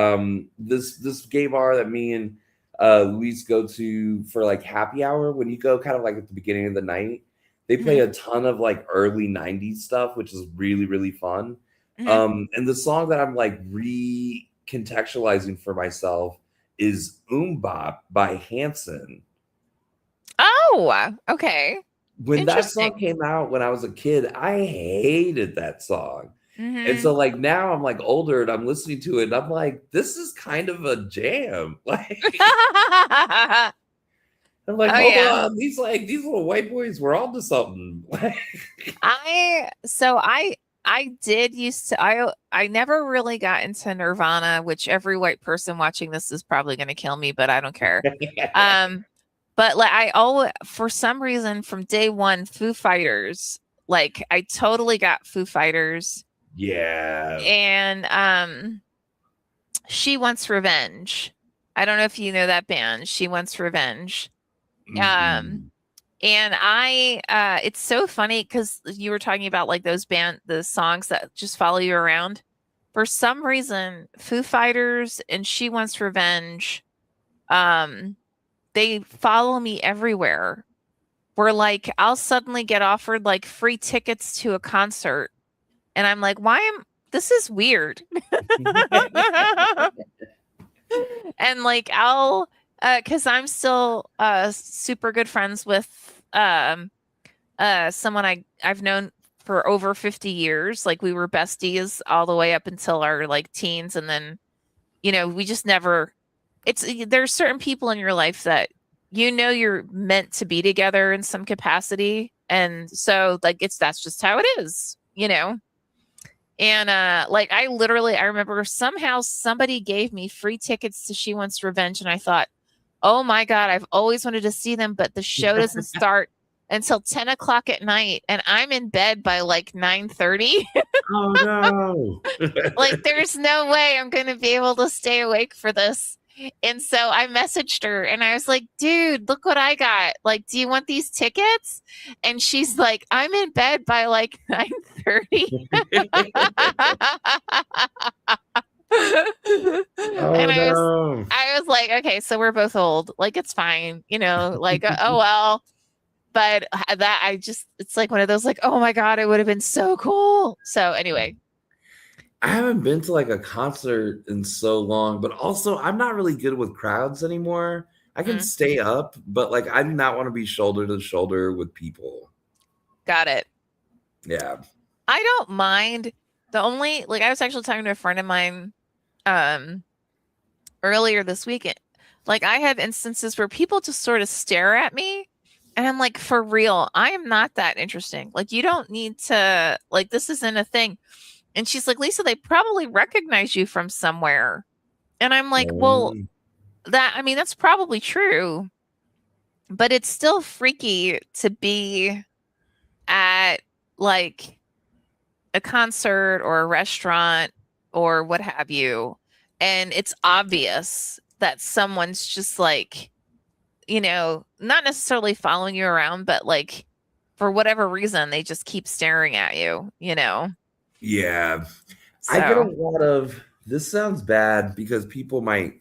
this gay bar that me and Luis go to for like happy hour, when you go kind of like at the beginning of the night, they play Hmm. a ton of like early 90s stuff, which is really, really fun. Hmm. And the song that I'm like recontextualizing for myself is Bop by Hanson. Oh, okay. When that song Interesting. came out when I was a kid, I hated that song. And Mhm. so like now I'm like older and I'm listening to it and I'm like, this is kind of a jam. Like I'm like, Oh, hold yeah. on, these little white boys were onto something. I did used to I never really got into Nirvana, which every white person watching this is probably going to kill me, but I don't care. Um, but like I always, for some reason from day one, Foo Fighters, like I totally got Foo Fighters, Yeah. and She Wants Revenge. I don't know if you know that band, She Wants Revenge. Um Mm-mm. And it's so funny because you were talking about like the songs that just follow you around. For some reason, Foo Fighters and She Wants Revenge, um, they follow me everywhere. Where like I'll suddenly get offered like free tickets to a concert, and I'm like, this is weird. And like because I'm still super good friends with someone I've known for over 50 years. Like we were besties all the way up until our like teens, and then we just never, there's certain people in your life that you're meant to be together in some capacity. And so like that's just how it is. And like I remember somehow somebody gave me free tickets to She Wants Revenge, and I thought, oh my God, I've always wanted to see them, but the show doesn't start until 10 o'clock at night, and I'm in bed by like 9:30. Oh no. Like, there's no way I'm going to be able to stay awake for this. And so I messaged her and I was like, dude, look what I got. Like, do you want these tickets? And she's like, I'm in bed by like 9:30. Oh And no. I was like, okay, so we're both old. Like it's fine, like oh well. But that I just it's like one of those like, oh my God, it would have been so cool. So anyway. I haven't been to like a concert in so long, but also I'm not really good with crowds anymore. I can Mm, stay up, but like I do not want to be shoulder to shoulder with people. got it. Yeah. I don't mind. The only like I was actually talking to a friend of mine um earlier this weekend. Like I have instances where people just sort of stare at me and I'm like, for real, I am not that interesting. Like you don't need to like this isn't a thing. And she's like, Lisa, they probably recognize you from somewhere. And I'm like, well, Um, I mean, that's probably true, but it's still freaky to be at like a concert or a restaurant or what have you. And it's obvious that someone's just like, not necessarily following you around, but like for whatever reason, they just keep staring at you. yeah. I get a So, lot of this sounds bad because people might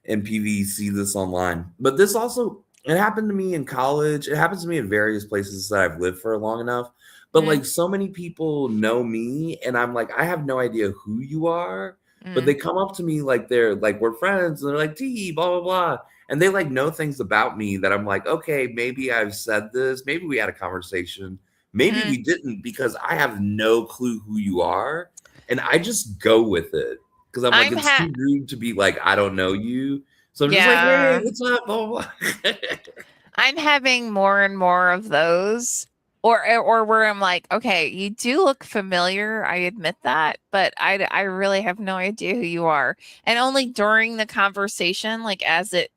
in PV see this online, but this also it happened to me in college. It happens to me in various places that I've lived for long enough. But mm, like so many people know me, and I'm like, I have no idea who you are, but they mm, come up to me like they're like we're friends, and they're like T, blah blah blah, and they like know things about me that I'm like, okay, maybe I've said this, maybe we had a conversation, maybe mm. we didn't because I have no clue who you are and I just go with it because I'm like, I'm it's ha too rude to be like, I don't know you. So I'm just like, hey, yeah. what's up? Blah, blah, blah. I'm having more and more of those. Or where I'm like, okay, you do look familiar, I admit that, but I really have no idea who you are. And only during the conversation, like as it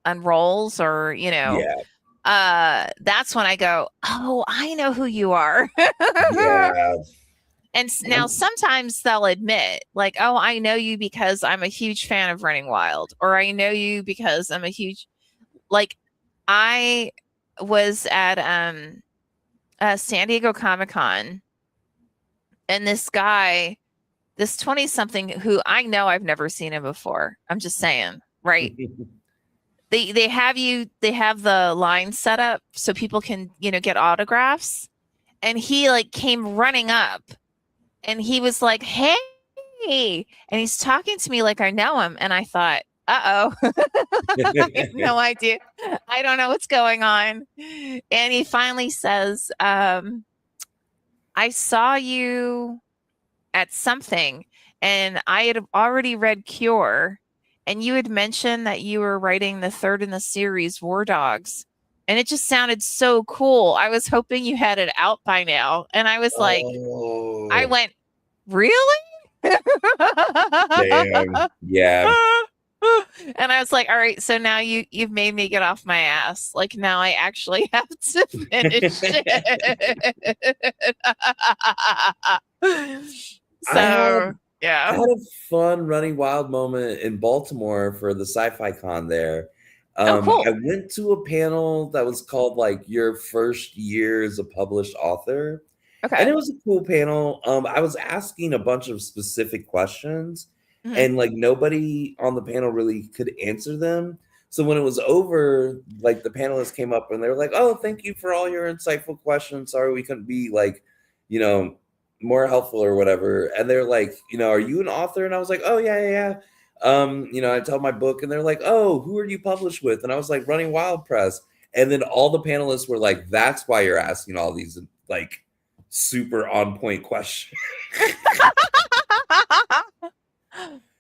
unrolls or, Yeah, that's when I go, oh, I know who you are. yeah. And now sometimes they'll admit, like, oh, I know you because I'm a huge fan of Running Wild, or I know you because I'm a huge like I was at San Diego Comic-Con and this guy, this 20 something who I know I've never seen him before. I'm just saying, right? They have the line set up so people can, get autographs. And he like came running up and he was like, "Hey." And he's talking to me like I know him and I thought, "Uh-oh." I have no idea. I don't know what's going on. And he finally says, I saw you at something, and I had already read Cure, and you had mentioned that you were writing the third in the series, War Dogs. And it just sounded so cool. I was hoping you had it out by now. And I was like, I Oh, went, really? damn. Yeah. And I was like, all right, so now you've made me get off my ass. Like now I actually have to finish it. I had So I yeah. had a fun running wild moment in Baltimore for the sci-fi con there. Oh, I cool. went to a panel that was called like your first year as a published author. And Okay. it was a cool panel. I was asking a bunch of specific questions, Mhm. and like nobody on the panel really could answer them. So when it was over, like the panelists came up and they were like, "Oh, thank you for all your insightful questions. Sorry we couldn't be like, you know, more helpful or whatever." And they're like, "Are you an author?" And I was like, "Oh yeah, yeah, yeah." I tell my book, and they're like, "Oh, who are you published with?" And I was like, "Running Wild Press." And then all the panelists were like, "That's why you're asking all these like super on point question."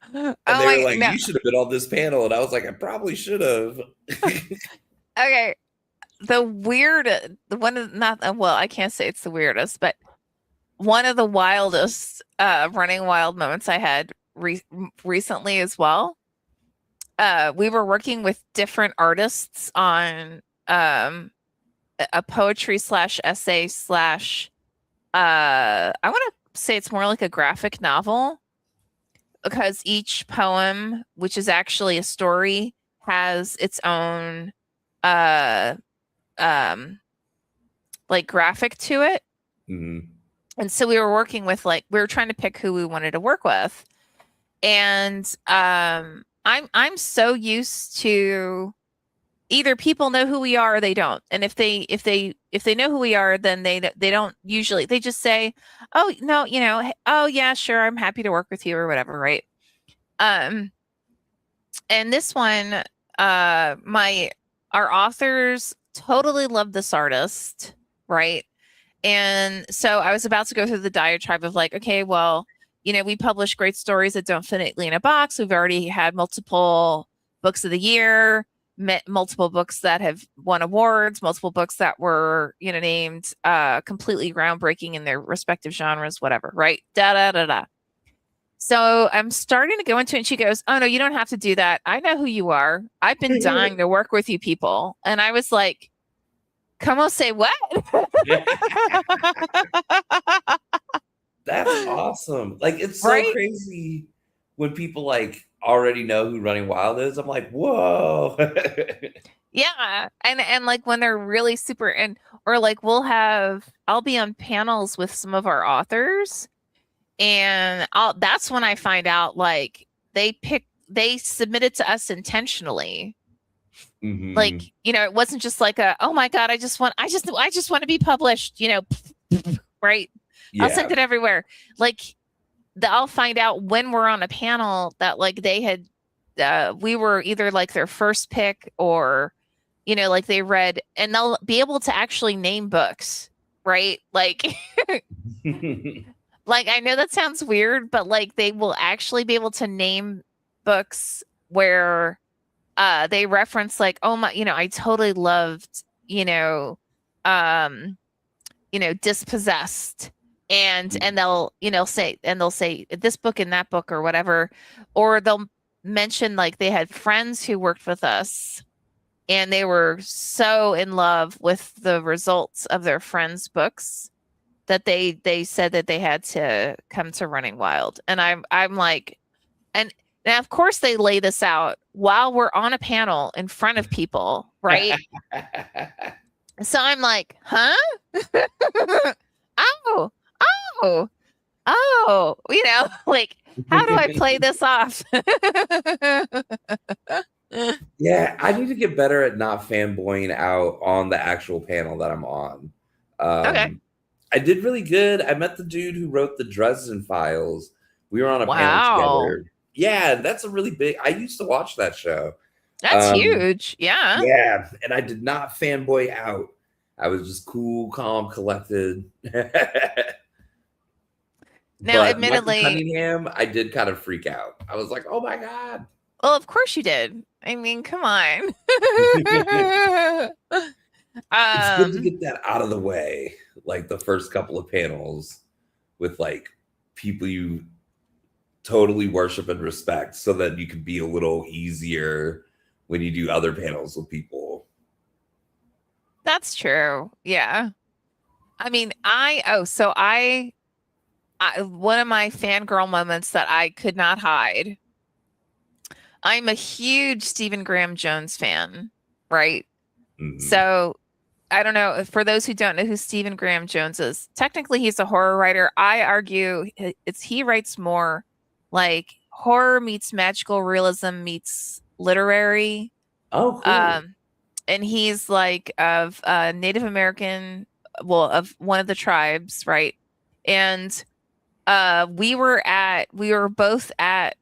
And Oh they were my like, no. "You should have been on this panel." And I was like, "I probably should have." Okay. The one of not well, I can't say it's the weirdest, but one of the wildest running wild moments I had recently as well. We were working with different artists on a poetry slash essay slash I want to say it's more like a graphic novel because each poem, which is actually a story, has its own uh um like graphic to it. Mhm. And so we were working with like we were trying to pick who we wanted to work with. And I'm so used to either people know who we are or they don't. And if they know who we are, then they don't usually, they just say, "Oh, no, oh yeah, sure, I'm happy to work with you," or whatever, right? Um and this one, my our authors totally love this artist, right? And so I was about to go through the diatribe of like, okay, well, we publish great stories that don't fit neatly in a box. We've already had multiple books of the year, multiple books that have won awards, multiple books that were, named completely groundbreaking in their respective genres, whatever, right? Da da da da. So I'm starting to go into it, and she goes, "Oh no, you don't have to do that. I know who you are. I've been dying to work with you people." And I was like, "Come on, say what?" That's awesome. Like, it's so Right? crazy when people, like, already know who Running Wild is. I'm like, "Whoa." Yeah. And like when they're really super and or like I'll be on panels with some of our authors, and that's when I find out like they submitted to us intentionally. Like, Mhm. it wasn't just like "Oh my God, I just want to be published," right? I'll send Yeah. it everywhere. Like I'll find out when we're on a panel that like they had we were either like their first pick, or like they read, and they'll be able to actually name books, right? Like like I know that sounds weird, but like they will actually be able to name books where they reference like, "Oh my, I totally loved, um Dispossessed." And they'll say this book and that book or whatever, or they'll mention like they had friends who worked with us, and they were so in love with the results of their friends' books that they said that they had to come to Running Wild. And I'm like, and now of course they lay this out while we're on a panel in front of people, right? So I'm like, huh? Oh, oh, oh, like, how do I play this off? Yeah, I need to get better at not fanboying out on the actual panel that I'm on. Okay. I did really good. I met the dude who wrote the Dresden Files. We were on a panel Wow. together. Yeah, that's a really big. I used to watch that show. That's Um, huge. Yeah. yeah, and I did not fanboy out. I was just cool, calm, collected. Now, But Michael admittedly, Cunningham, I did kind of freak out. I was like, "Oh my god!" well, of course you did. I mean, come on. It's good to um, get that out of the way, like the first couple of panels with like people you totally worship and respect, so that you can be a little easier when you do other panels with people. that's true. Yeah. I mean, one of my fangirl moments that I could not hide. I'm a huge Stephen Graham Jones fan, right? Mhm. So I don't know. For those who don't know who Stephen Graham Jones is, technically he's a horror writer. I argue he writes more like horror meets magical realism meets literary. Oh, cool. Um, and he's like of Native American, well, of one of the tribes, right? And we were both at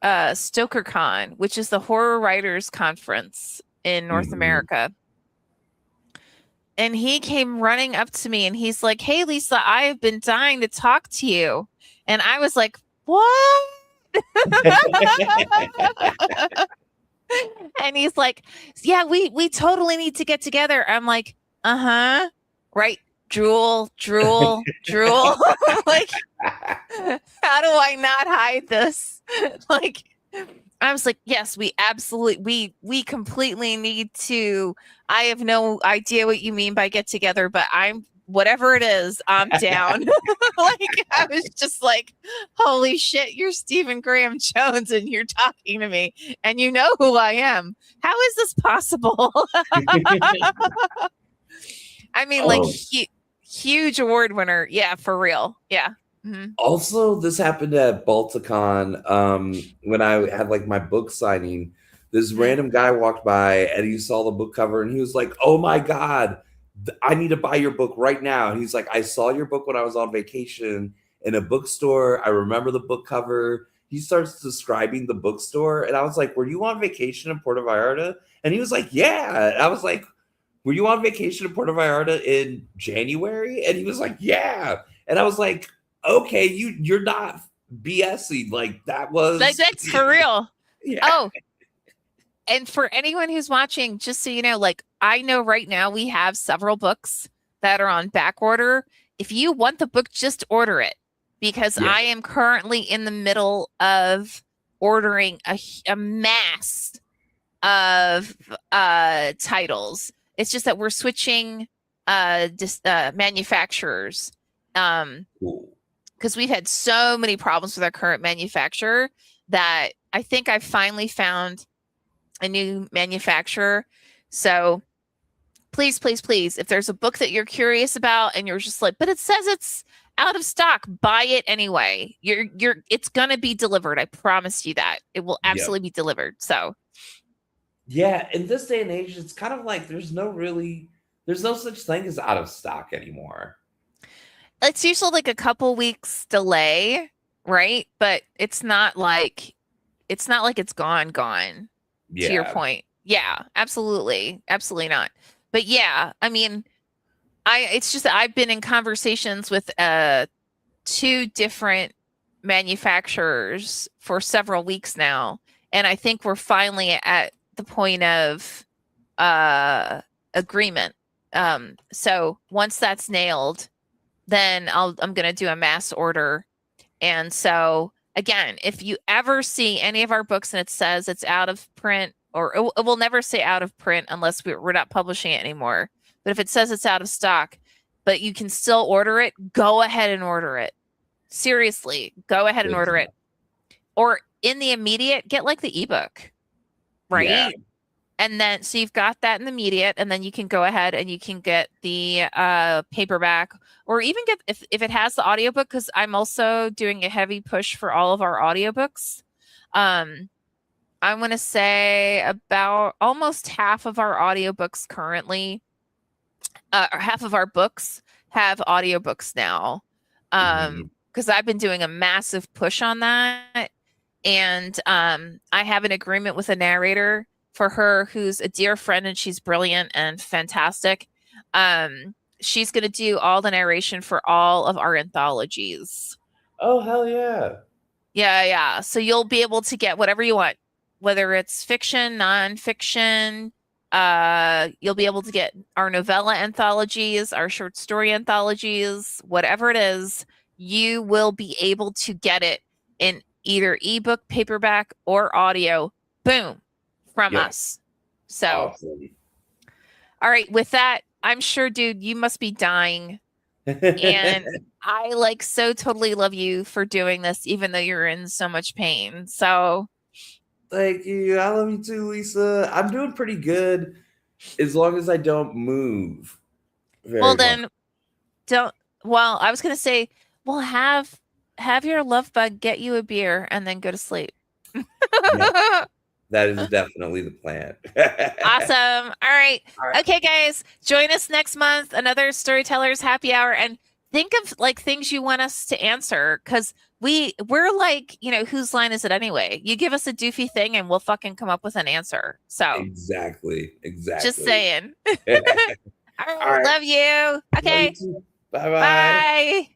StokerCon, which is the horror writers conference in North Mhm. America. And he came running up to me and he's like, "Hey, Lisa, I have been dying to talk to you." And I was like, "What?" And he's like, "Yeah, we totally need to get together." I'm like, "Uh-huh." Right? Drool, drool, drool. Like, how do I not hide this? Like, I was like, "Yes, we completely need to. I have no idea what you mean by get together, but whatever it is, I'm down. Like, I was just like, holy shit, you're Stephen Graham Jones and you're talking to me and you know who I am. How is this possible? I mean, like, Oh, huge award winner. Yeah, for real. Yeah. Mhm. also, this happened at Balticon when I had like my book signing. This Mhm. random guy walked by and he saw the book cover and he was like, "Oh my god, I need to buy your book right now." And he's like, "I saw your book when I was on vacation in a bookstore. I remember the book cover." He starts describing the bookstore, and I was like, "Were you on vacation in Puerto Vallarta?" And he was like, "Yeah." And I was like, "Were you on vacation in Puerto Vallarta in January?" And he was like, "Yeah." And I was like, "Okay, you're not BSing. Like that Like, was that's for real. yeah, Oh, and for anyone who's watching, just so you know, like, I know right now we have several books that are on back order. If you want the book, just order it because yeah, I am currently in the middle of ordering a mass of titles. It's just that we're switching manufacturers. cool. Because we've had so many problems with our current manufacturer that I think I've finally found a new manufacturer. So please, please, please, if there's a book that you're curious about and you're just like, but it says it's out of stock, buy it anyway. It's gonna be delivered. I promise you that. It will Yep. absolutely be delivered. So Yeah, in this day and age, it's kind of like there's no such thing as out of stock anymore. it's usually like a couple weeks delay, right? But it's not like it's gone, to your Yeah. point. Yeah, absolutely. Absolutely not. But yeah, I mean, it's just that I've been in conversations with two different manufacturers for several weeks now, and I think we're finally at the point of uh agreement. So once that's nailed, then I'm gonna do a mass order. And so again, if you ever see any of our books and it says it's out of print, or it will never say out of print unless we're not publishing it anymore. But if it says it's out of stock, but you can still order it, go ahead and order it. Seriously, go ahead and order it. Exactly. Or in the immediate, get like the ebook, Yeah. right? And then so you've got that in the immediate, and then you can go ahead and you can get the paperback, or even get if it has the audiobook, because I'm also doing a heavy push for all of our audiobooks. um I want to say about almost half of our audiobooks currently, or half of our books have audiobooks now. Mhm. Because I've been doing a massive push on that. And I have an agreement with a narrator for her who's a dear friend and she's brilliant and fantastic. She's going to do all the narration for all of our anthologies. Oh, hell yeah. Yeah, yeah. So you'll be able to get whatever you want, whether it's fiction, nonfiction. You'll be able to get our novella anthologies, our short story anthologies, whatever it is, you will be able to get it in either ebook, paperback, or audio. Boom, from Yep. us. So, Awesome. all right, with that, I'm sure, dude, you must be dying. And I like so totally love you for doing this, even though you're in so much pain. So, Thank you. I love you too, Lisa. I'm doing pretty good as long as I don't move well, very much. then don't. Well, I was gonna say, well, have your love bug get you a beer and then go to sleep. Yeah, that is definitely the plan. Awesome. All right. All right. Okay, guys, join us next month, another Storytellers happy hour, and think of like things you want us to answer, because we're like, whose line is it anyway? You give us a doofy thing and we'll fucking come up with an answer. So Exactly. just Exactly. saying. All All right. right. Love you. Love you Okay. too. Bye bye. Bye.